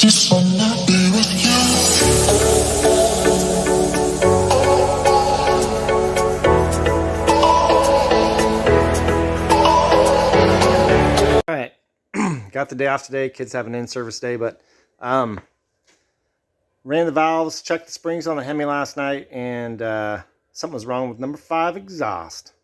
just wanna be with you. All right, got the day off today. Kids have an in-service day, but ran the valves, checked the springs on the Hemi last night, and something was wrong with number 5 exhaust.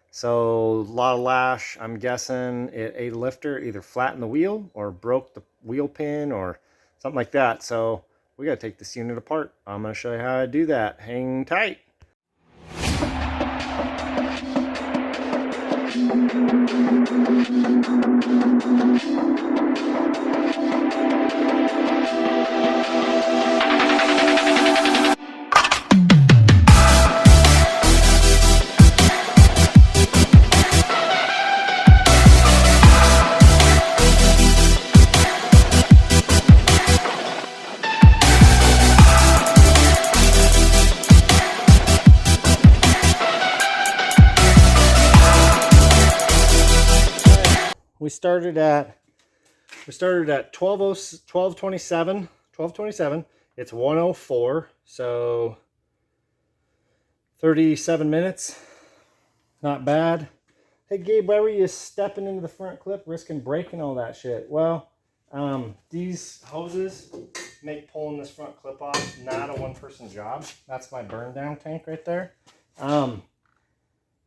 So a lot of lash. I'm guessing it ate a lifter, either flattened the wheel or broke the wheel pin or something like that. So we got to take this unit apart. I'm going to show you how I do that. Hang tight. We started at 1227. It's 104, so 37 minutes. Not bad. Hey Gabe, why were you stepping into the front clip, risking breaking all that shit? Well, these hoses make pulling this front clip off not a one-person job. That's my burn down tank right there.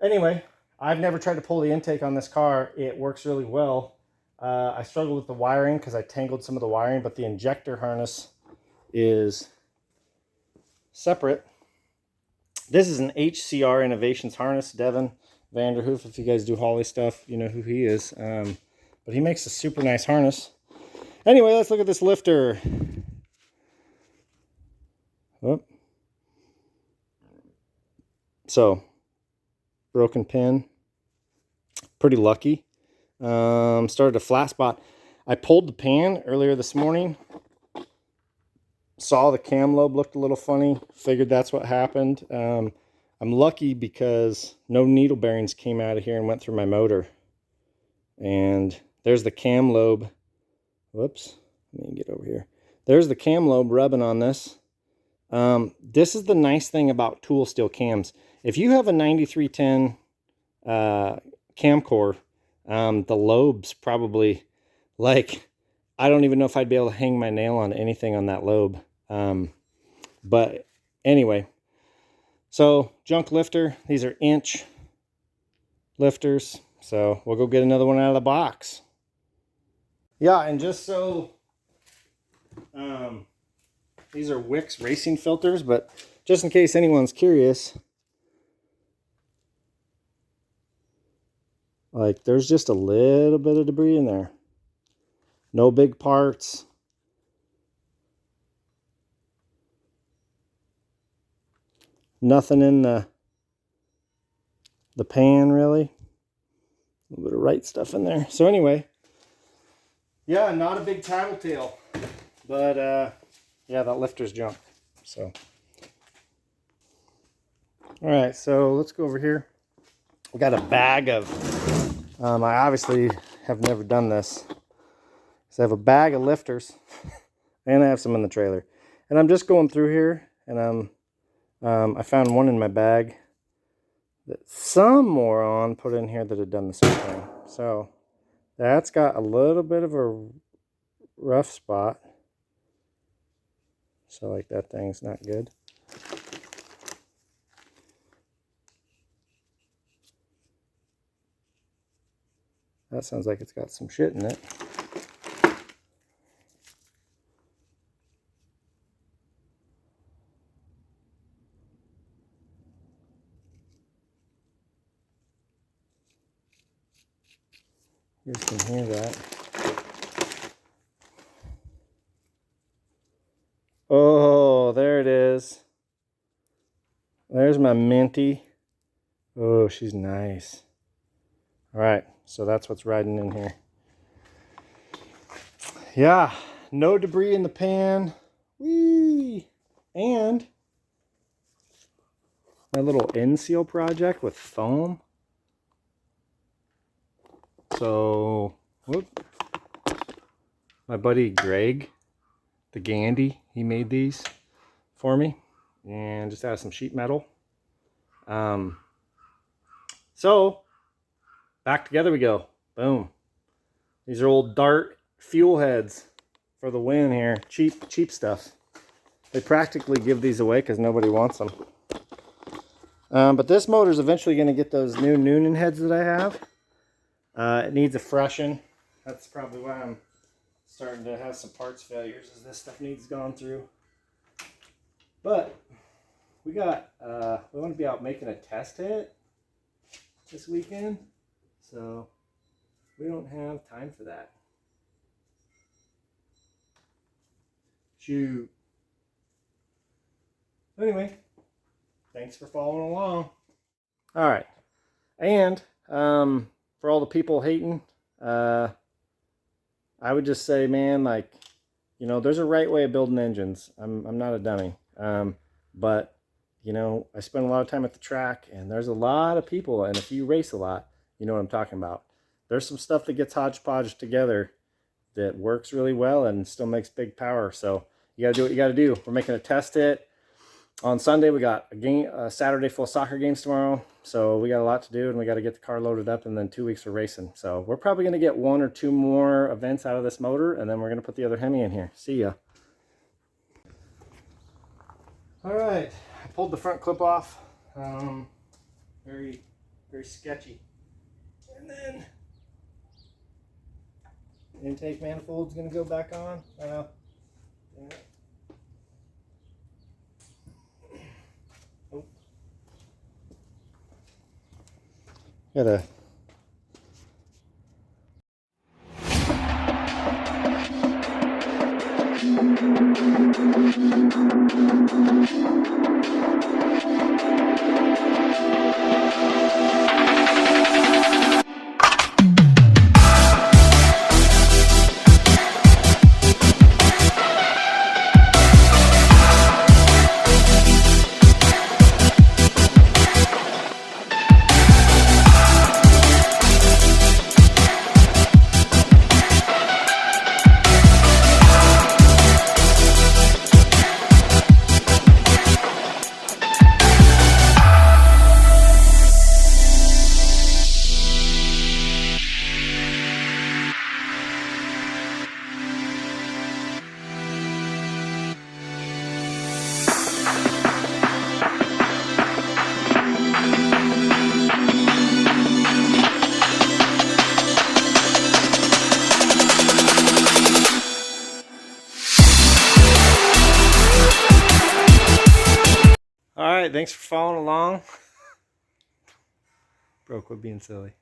Anyway, I've never tried to pull the intake on this car. It works really well. I struggled with the wiring because I tangled some of the wiring, but the injector harness is separate. This is an HCR Innovations harness. Devin Vanderhoof, if you guys do Holley stuff, you know who he is. But he makes a super nice harness. Anyway, let's look at this lifter. Oh. So, broken pin. Pretty lucky. Started a flat spot. I pulled the pan earlier this morning. Saw the cam lobe looked a little funny. Figured that's what happened. I'm lucky because no needle bearings came out of here and went through my motor. And there's the cam lobe. Whoops. Let me get over here. There's the cam lobe rubbing on this. This is the nice thing about tool steel cams. If you have a 9310 cam core, the lobes probably, like, I don't even know if I'd be able to hang my nail on anything on that lobe. But anyway, so junk lifter, these are inch lifters. So we'll go get another one out of the box. Yeah, and just so, these are Wix racing filters, but just in case anyone's curious, like, there's just a little bit of debris in there. No big parts. Nothing in the pan, really. A little bit of right stuff in there. So anyway, yeah, not a big tattletale. But, yeah, that lifter's junk. So, all right, so let's go over here. We got a bag of, I obviously have never done this. So I have a bag of lifters, and I have some in the trailer. And I'm just going through here, and I found one in my bag that some moron put in here that had done the same thing. So that's got a little bit of a rough spot. So like that thing's not good. That sounds like it's got some shit in it. You can hear that. Oh, there it is. There's my Minty. Oh, she's nice. All right, so that's what's riding in here. Yeah, no debris in the pan. Whee! And my little end seal project with foam. So, whoop. My buddy Greg the Gandy. He made these for me, and just out of some sheet metal. So back together we go. Boom. These are old Dart fuel heads for the win here. Cheap stuff. They practically give these away because nobody wants them. But this motor is eventually going to get those new Noonan heads that I have. It needs a freshen. That's probably why I'm starting to have some parts failures, as this stuff needs gone through. But we want to be out making a test hit this weekend, so we don't have time for that. Shoot. Anyway, thanks for following along. All right, and for all the people hating, I would just say, man, like, you know, there's a right way of building engines. I'm not a dummy, but you know, I spend a lot of time at the track, and there's a lot of people, and if you race a lot, you know what I'm talking about. There's some stuff that gets hodgepodge together that works really well and still makes big power. So you got to do what you got to do. We're making a test hit. On Sunday, we got a Saturday full of soccer games tomorrow. So we got a lot to do, and we got to get the car loaded up, and then 2 weeks for racing. So we're probably going to get 1 or 2 more events out of this motor, and then we're going to put the other Hemi in here. See ya. All right, I pulled the front clip off. Very sketchy. And then intake manifold's going to go back on. Yeah. Oh. Gotta. Alright, thanks for following along. Broke with being silly.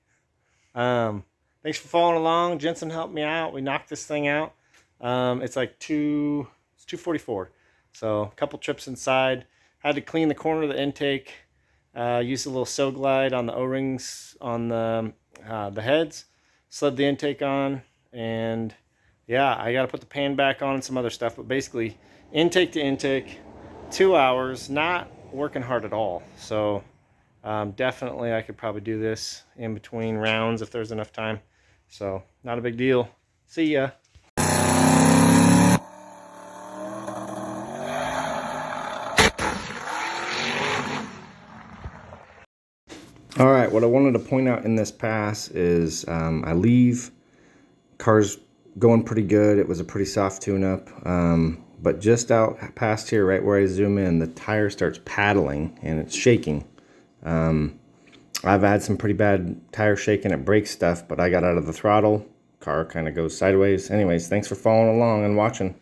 Thanks for following along. Jensen helped me out. We knocked this thing out. It's like it's 244. So a couple trips inside. Had to clean the corner of the intake. Used a little Soglide on the O-rings on the heads. Slid the intake on, and yeah, I got to put the pan back on and some other stuff. But basically, intake to intake, 2 hours, not working hard at all. So definitely I could probably do this in between rounds if there's enough time. So not a big deal. See ya. All right, what I wanted to point out in this pass is I leave, car's going pretty good. It was a pretty soft tune-up, but just out past here, right where I zoom in, the tire starts paddling and it's shaking. I've had some pretty bad tire shaking at brake stuff, but I got out of the throttle. Car kind of goes sideways. Anyways, thanks for following along and watching.